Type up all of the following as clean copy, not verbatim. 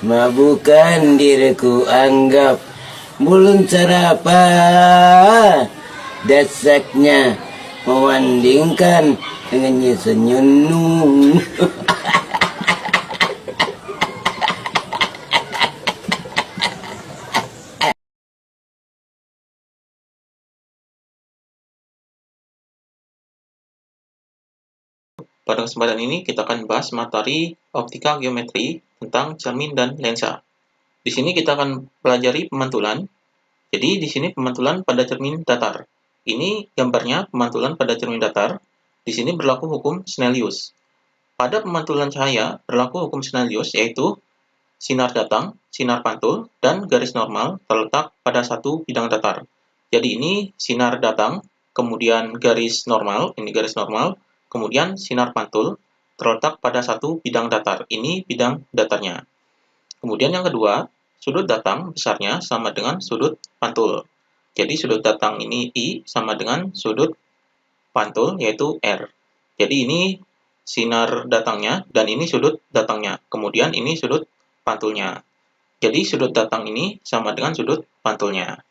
Mabukan diriku anggap belum sarapan. Dasaknya mewandingkan dengannya senyum. Pada kesempatan ini kita akan bahas materi optika geometri tentang cermin dan lensa. Di sini kita akan pelajari pemantulan. Jadi di sini pemantulan pada cermin datar. Ini gambarnya pemantulan pada cermin datar. Di sini berlaku hukum Snellius. Pada pemantulan cahaya berlaku hukum Snellius, yaitu sinar datang, sinar pantul, dan garis normal terletak pada satu bidang datar. Jadi ini sinar datang, kemudian garis normal, ini garis normal, kemudian sinar pantul terletak pada satu bidang datar. Ini bidang datarnya. Kemudian yang kedua, sudut datang besarnya sama dengan sudut pantul. Jadi sudut datang ini I sama dengan sudut pantul yaitu R. Jadi ini sinar datangnya dan ini sudut datangnya. Kemudian ini sudut pantulnya. Jadi sudut datang ini sama dengan sudut pantulnya.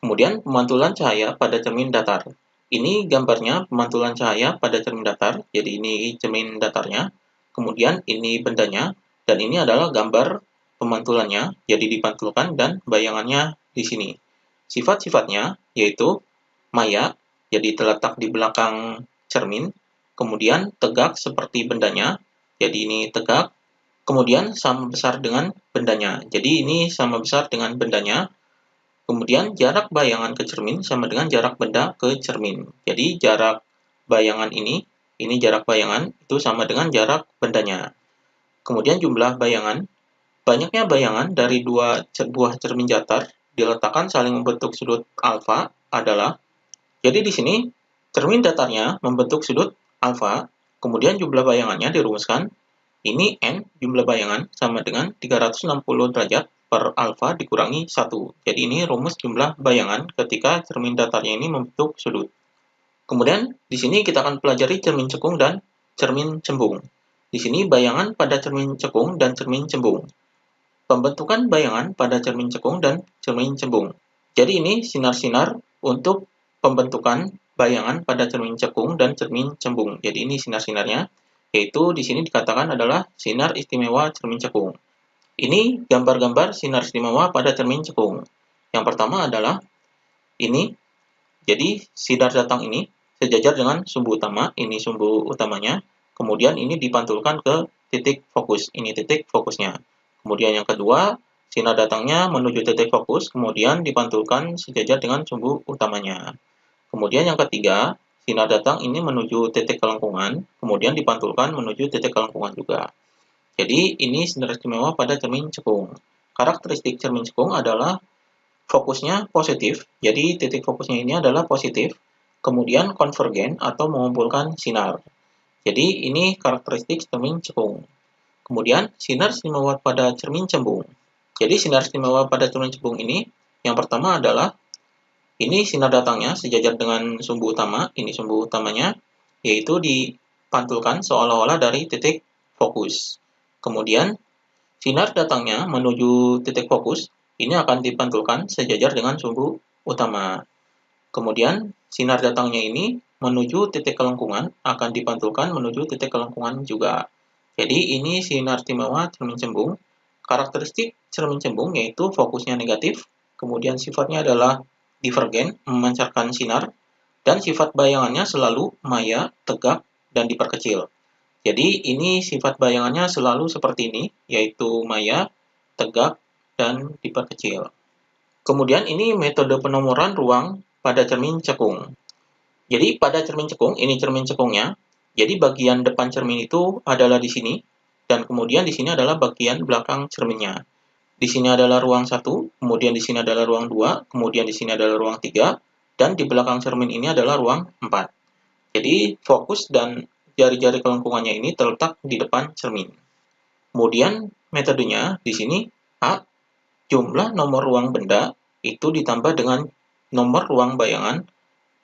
Kemudian pemantulan cahaya pada cermin datar. Ini gambarnya pemantulan cahaya pada cermin datar. Jadi ini cermin datarnya. Kemudian ini bendanya. Dan ini adalah gambar pemantulannya. Jadi dipantulkan dan bayangannya di sini. Sifat-sifatnya yaitu maya. Jadi terletak di belakang cermin. Kemudian tegak seperti bendanya. Jadi ini tegak. Kemudian sama besar dengan bendanya. Jadi ini sama besar dengan bendanya. Kemudian jarak bayangan ke cermin sama dengan jarak benda ke cermin. Jadi jarak bayangan ini jarak bayangan itu sama dengan jarak bendanya. Kemudian jumlah bayangan, banyaknya bayangan dari dua buah cermin datar diletakkan saling membentuk sudut alfa adalah, jadi di sini cermin datarnya membentuk sudut alfa, kemudian jumlah bayangannya dirumuskan, ini N jumlah bayangan sama dengan 360 derajat per alfa dikurangi 1. Jadi ini rumus jumlah bayangan ketika cermin datarnya ini membentuk sudut. Kemudian di sini kita akan pelajari cermin cekung dan cermin cembung. Di sini bayangan pada cermin cekung dan cermin cembung. Pembentukan bayangan pada cermin cekung dan cermin cembung. Jadi ini sinar-sinar untuk pembentukan bayangan pada cermin cekung dan cermin cembung. Jadi ini sinar-sinarnya, yaitu di sini dikatakan adalah sinar istimewa cermin cekung. Ini gambar-gambar sinar istimewa pada cermin cekung. Yang pertama adalah ini, jadi sinar datang ini sejajar dengan sumbu utama, ini sumbu utamanya, kemudian ini dipantulkan ke titik fokus, ini titik fokusnya. Kemudian yang kedua, sinar datangnya menuju titik fokus, kemudian dipantulkan sejajar dengan sumbu utamanya. Kemudian yang ketiga, sinar datang ini menuju titik kelengkungan, kemudian dipantulkan menuju titik kelengkungan juga. Jadi ini sinar istimewa pada cermin cekung. Karakteristik cermin cekung adalah fokusnya positif, jadi titik fokusnya ini adalah positif, kemudian konvergen atau mengumpulkan sinar. Jadi ini karakteristik cermin cekung. Kemudian sinar istimewa pada cermin cembung. Jadi sinar istimewa pada cermin cembung ini, yang pertama adalah ini sinar datangnya sejajar dengan sumbu utama, ini sumbu utamanya, yaitu dipantulkan seolah-olah dari titik fokus. Kemudian sinar datangnya menuju titik fokus, ini akan dipantulkan sejajar dengan sumbu utama. Kemudian sinar datangnya ini menuju titik kelengkungan akan dipantulkan menuju titik kelengkungan juga. Jadi ini sinar istimewa cermin cembung. Karakteristik cermin cembung yaitu fokusnya negatif, kemudian sifatnya adalah divergen, memancarkan sinar, dan sifat bayangannya selalu maya, tegak, dan diperkecil. Jadi ini sifat bayangannya selalu seperti ini, yaitu maya, tegak, dan diperkecil. Kemudian ini metode penomoran ruang pada cermin cekung. Jadi pada cermin cekung, ini cermin cekungnya. Jadi bagian depan cermin itu adalah di sini, dan kemudian di sini adalah bagian belakang cerminnya. Di sini adalah ruang 1, kemudian di sini adalah ruang 2, kemudian di sini adalah ruang 3, dan di belakang cermin ini adalah ruang 4. Jadi fokus dan jari-jari kelengkungannya ini terletak di depan cermin. Kemudian metodenya di sini A, jumlah nomor ruang benda itu ditambah dengan nomor ruang bayangan,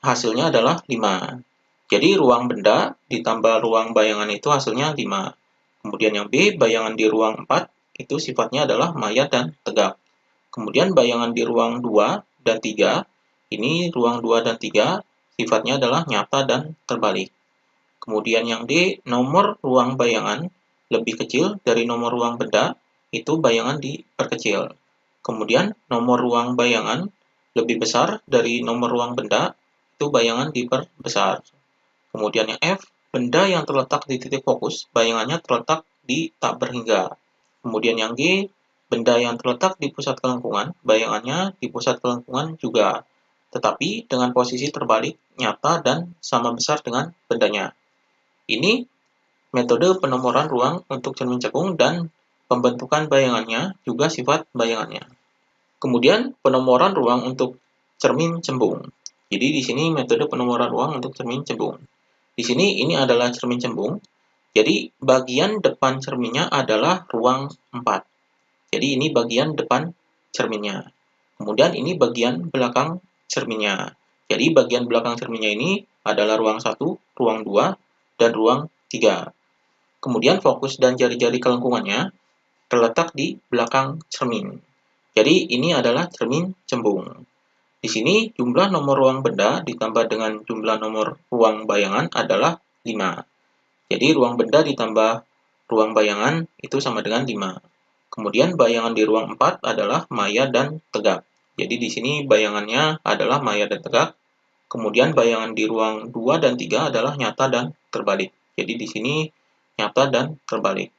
hasilnya adalah 5. Jadi ruang benda ditambah ruang bayangan itu hasilnya 5. Kemudian yang B, bayangan di ruang 4 itu sifatnya adalah maya dan tegak. Kemudian bayangan di ruang 2 dan 3, ini ruang 2 dan 3 sifatnya adalah nyata dan terbalik. Kemudian yang D, nomor ruang bayangan lebih kecil dari nomor ruang benda, itu bayangan diperkecil. Kemudian nomor ruang bayangan lebih besar dari nomor ruang benda, itu bayangan diperbesar. Kemudian yang F, benda yang terletak di titik fokus, bayangannya terletak di tak berhingga. Kemudian yang G, benda yang terletak di pusat kelengkungan, bayangannya di pusat kelengkungan juga, tetapi dengan posisi terbalik, nyata, dan sama besar dengan bendanya. Ini metode penomoran ruang untuk cermin cekung dan pembentukan bayangannya, juga sifat bayangannya. Kemudian penomoran ruang untuk cermin cembung. Jadi di sini metode penomoran ruang untuk cermin cembung. Di sini ini adalah cermin cembung. Jadi bagian depan cerminnya adalah ruang 4. Jadi ini bagian depan cerminnya. Kemudian ini bagian belakang cerminnya. Jadi bagian belakang cerminnya ini adalah ruang 1, ruang 2, dan ruang 3. Kemudian fokus dan jari-jari kelengkungannya terletak di belakang cermin. Jadi ini adalah cermin cembung. Di sini jumlah nomor ruang benda ditambah dengan jumlah nomor ruang bayangan adalah 5. Jadi ruang benda ditambah ruang bayangan itu sama dengan 5. Kemudian bayangan di ruang 4 adalah maya dan tegak. Jadi di sini bayangannya adalah maya dan tegak. Kemudian bayangan di ruang 2 dan 3 adalah nyata dan terbalik. Jadi di sini nyata dan terbalik.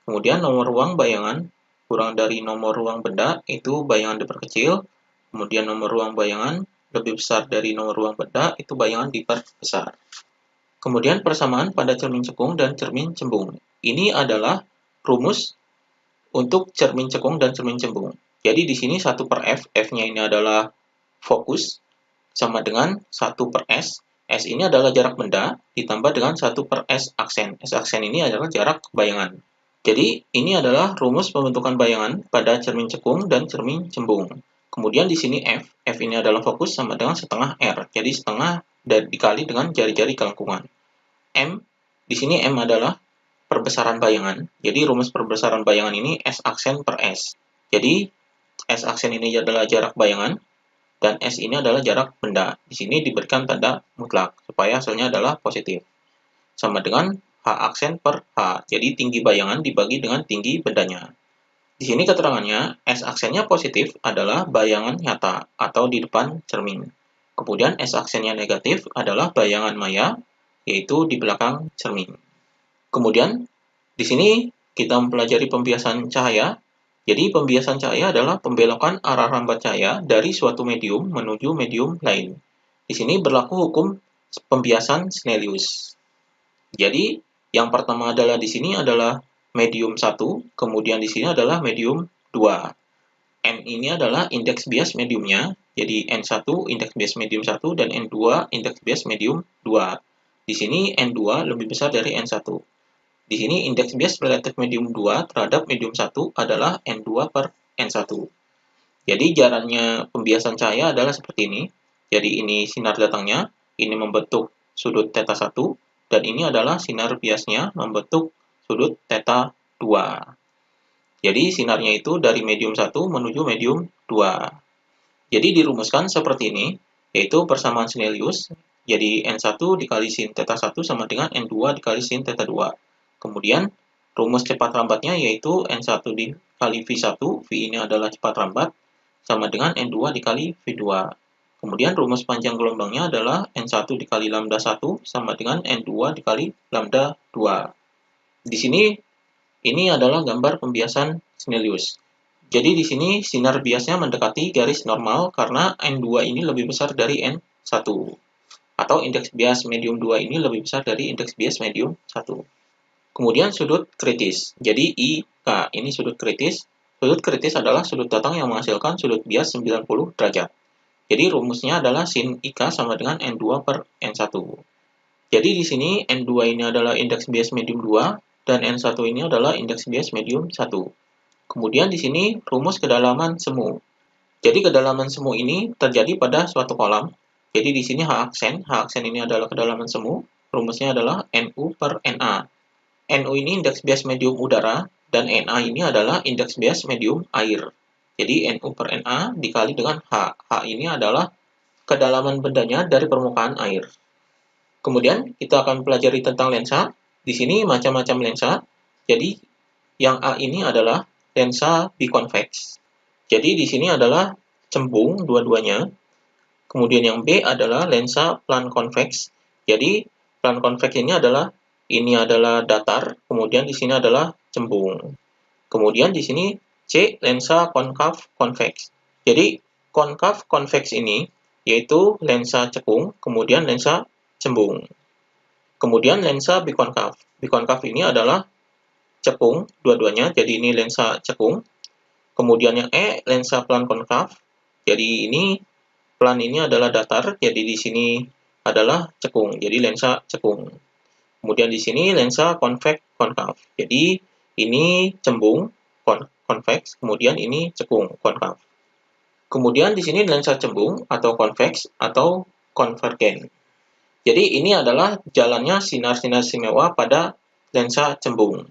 Kemudian nomor ruang bayangan kurang dari nomor ruang benda itu bayangan diperkecil. Kemudian nomor ruang bayangan lebih besar dari nomor ruang benda itu bayangan diperbesar. Kemudian persamaan pada cermin cekung dan cermin cembung. Ini adalah rumus untuk cermin cekung dan cermin cembung. Jadi di sini 1 per F, F-nya ini adalah fokus, sama dengan 1 per S. S ini adalah jarak benda, ditambah dengan 1 per S aksen. S aksen ini adalah jarak bayangan. Jadi, ini adalah rumus pembentukan bayangan pada cermin cekung dan cermin cembung. Kemudian di sini F. F ini adalah fokus sama dengan setengah R. Jadi, setengah dikali dengan jari-jari kelengkungan. M, di sini M adalah perbesaran bayangan. Jadi, rumus perbesaran bayangan ini S aksen per S. Jadi, S aksen ini adalah jarak bayangan, dan S ini adalah jarak benda. Di sini diberikan tanda mutlak, supaya hasilnya adalah positif. Sama dengan H aksen per H. Jadi tinggi bayangan dibagi dengan tinggi bendanya. Di sini keterangannya, S aksennya positif adalah bayangan nyata atau di depan cermin. Kemudian S aksennya negatif adalah bayangan maya, yaitu di belakang cermin. Kemudian, di sini kita mempelajari pembiasan cahaya. Jadi pembiasan cahaya adalah pembelokan arah rambat cahaya dari suatu medium menuju medium lain. Di sini berlaku hukum pembiasan Snellius. Jadi yang pertama adalah di sini adalah medium 1, kemudian di sini adalah medium 2. N ini adalah indeks bias mediumnya, jadi N1 indeks bias medium 1 dan N2 indeks bias medium 2. Di sini N2 lebih besar dari N1. Di sini indeks bias relatif medium 2 terhadap medium 1 adalah N2 per N1. Jadi jalannya pembiasan cahaya adalah seperti ini. Jadi ini sinar datangnya, ini membentuk sudut θ 1, dan ini adalah sinar biasnya membentuk sudut θ 2. Jadi sinarnya itu dari medium 1 menuju medium 2. Jadi dirumuskan seperti ini, yaitu persamaan Snellius. Jadi N1 dikali sin θ 1 sama dengan N2 dikali sin θ 2. Kemudian rumus cepat rambatnya yaitu N1 dikali V1, V ini adalah cepat rambat, sama dengan N2 dikali V2. Kemudian rumus panjang gelombangnya adalah N1 dikali lambda 1 sama dengan N2 dikali lambda 2. Di sini, ini adalah gambar pembiasan Snellius. Jadi di sini sinar biasnya mendekati garis normal karena N2 ini lebih besar dari N1. Atau indeks bias medium 2 ini lebih besar dari indeks bias medium 1. Kemudian sudut kritis. Jadi IK ini sudut kritis. Sudut kritis adalah sudut datang yang menghasilkan sudut bias 90 derajat. Jadi rumusnya adalah sin IK sama dengan N2 per N1. Jadi di sini N2 ini adalah indeks bias medium 2 dan N1 ini adalah indeks bias medium 1. Kemudian di sini rumus kedalaman semu. Jadi kedalaman semu ini terjadi pada suatu kolam. Jadi di sini H aksen ini adalah kedalaman semu. Rumusnya adalah NU per NA. NU ini indeks bias medium udara, dan Na ini adalah indeks bias medium air. Jadi NU per Na dikali dengan H. H ini adalah kedalaman bendanya dari permukaan air. Kemudian kita akan pelajari tentang lensa. Di sini macam-macam lensa. Jadi yang A ini adalah lensa biconvex. Jadi di sini adalah cembung dua-duanya. Kemudian yang B adalah lensa plan convex. Jadi plan convex ini adalah datar, kemudian di sini adalah cembung. Kemudian di sini C lensa konkav convex. Jadi konkav convex ini yaitu lensa cekung, kemudian lensa cembung. Kemudian lensa bikonkav. Bikonkav ini adalah cekung dua-duanya, jadi ini lensa cekung. Kemudian yang E lensa plan konkav. Jadi ini plan ini adalah datar, jadi di sini adalah cekung, jadi lensa cekung. Kemudian di sini lensa konveks konkav. Jadi ini cembung konveks, kemudian ini cekung konkav. Kemudian di sini lensa cembung atau konveks atau konvergen. Jadi ini adalah jalannya sinar-sinar istimewa pada lensa cembung.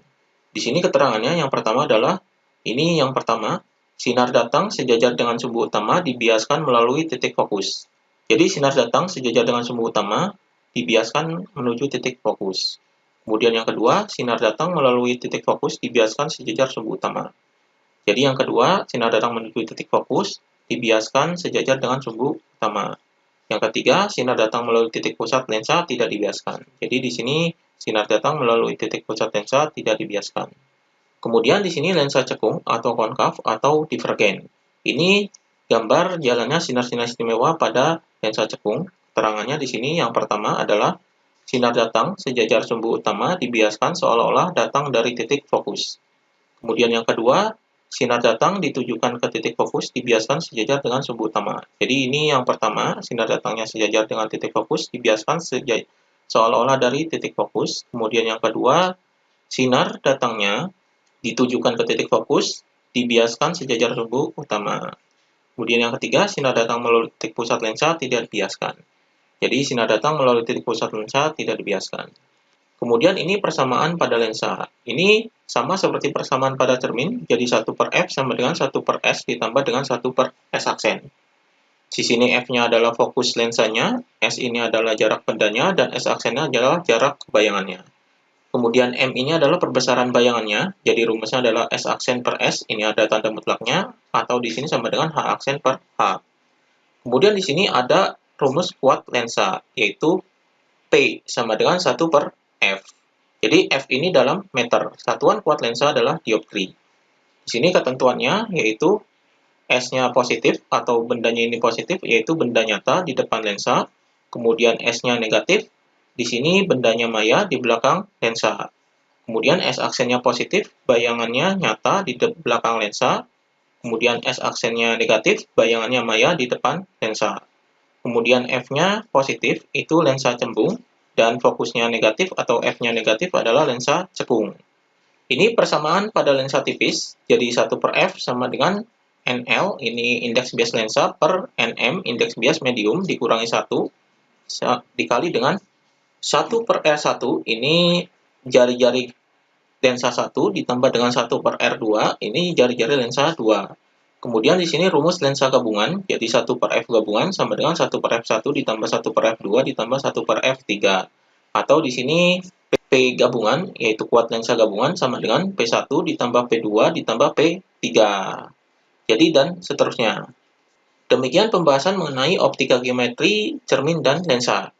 Di sini keterangannya yang pertama adalah ini yang pertama, sinar datang sejajar dengan sumbu utama dibiaskan melalui titik fokus. Jadi sinar datang sejajar dengan sumbu utama dibiaskan menuju titik fokus. Kemudian yang kedua, sinar datang melalui titik fokus dibiaskan sejajar sumbu utama. Jadi yang kedua, sinar datang menuju titik fokus dibiaskan sejajar dengan sumbu utama. Yang ketiga, sinar datang melalui titik pusat lensa tidak dibiaskan. Jadi di sini sinar datang melalui titik pusat lensa tidak dibiaskan. Kemudian di sini lensa cekung atau konkav atau divergen. Ini gambar jalannya sinar-sinar istimewa pada lensa cekung. Keterangannya di sini yang pertama adalah sinar datang sejajar sumbu utama dibiaskan seolah-olah datang dari titik fokus. Kemudian yang kedua, sinar datang ditujukan ke titik fokus dibiaskan sejajar dengan sumbu utama. Jadi ini yang pertama, sinar datangnya sejajar dengan titik fokus dibiaskan seolah-olah dari titik fokus. Kemudian yang kedua, sinar datangnya ditujukan ke titik fokus dibiaskan sejajar sumbu utama. Kemudian yang ketiga, sinar datang melalui titik pusat lensa tidak dibiaskan. Jadi sinar datang melalui titik pusat lensa tidak dibiaskan. Kemudian ini persamaan pada lensa. Ini sama seperti persamaan pada cermin, jadi 1 per F sama dengan 1 per S ditambah dengan 1 per S aksen. Di sini F-nya adalah fokus lensanya, S ini adalah jarak bendanya, dan S aksennya adalah jarak bayangannya. Kemudian M ini adalah perbesaran bayangannya, jadi rumusnya adalah S aksen per S, ini ada tanda mutlaknya, atau di sini sama dengan H aksen per H. Kemudian di sini ada rumus kuat lensa, yaitu P sama dengan 1 per F. Jadi F ini dalam meter. Satuan kuat lensa adalah dioptri. Di sini ketentuannya yaitu S-nya positif atau bendanya ini positif, yaitu benda nyata di depan lensa. Kemudian S-nya negatif, di sini bendanya maya di belakang lensa. Kemudian S aksennya positif, bayangannya nyata di belakang lensa. Kemudian S aksennya negatif, bayangannya maya di depan lensa. Kemudian F-nya positif, itu lensa cembung, dan fokusnya negatif atau F-nya negatif adalah lensa cekung. Ini persamaan pada lensa tipis, jadi 1 per F sama dengan NL, ini indeks bias lensa, per NM, indeks bias medium, dikurangi 1, dikali dengan 1 per R1, ini jari-jari lensa 1, ditambah dengan 1 per R2, ini jari-jari lensa 2. Kemudian di sini rumus lensa gabungan, jadi 1 per F gabungan sama dengan 1 per F1 ditambah 1 per F2 ditambah 1 per F3. Atau di sini P gabungan, yaitu kuat lensa gabungan sama dengan P1 ditambah P2 ditambah P3. Jadi dan seterusnya. Demikian pembahasan mengenai optika geometri, cermin, dan lensa.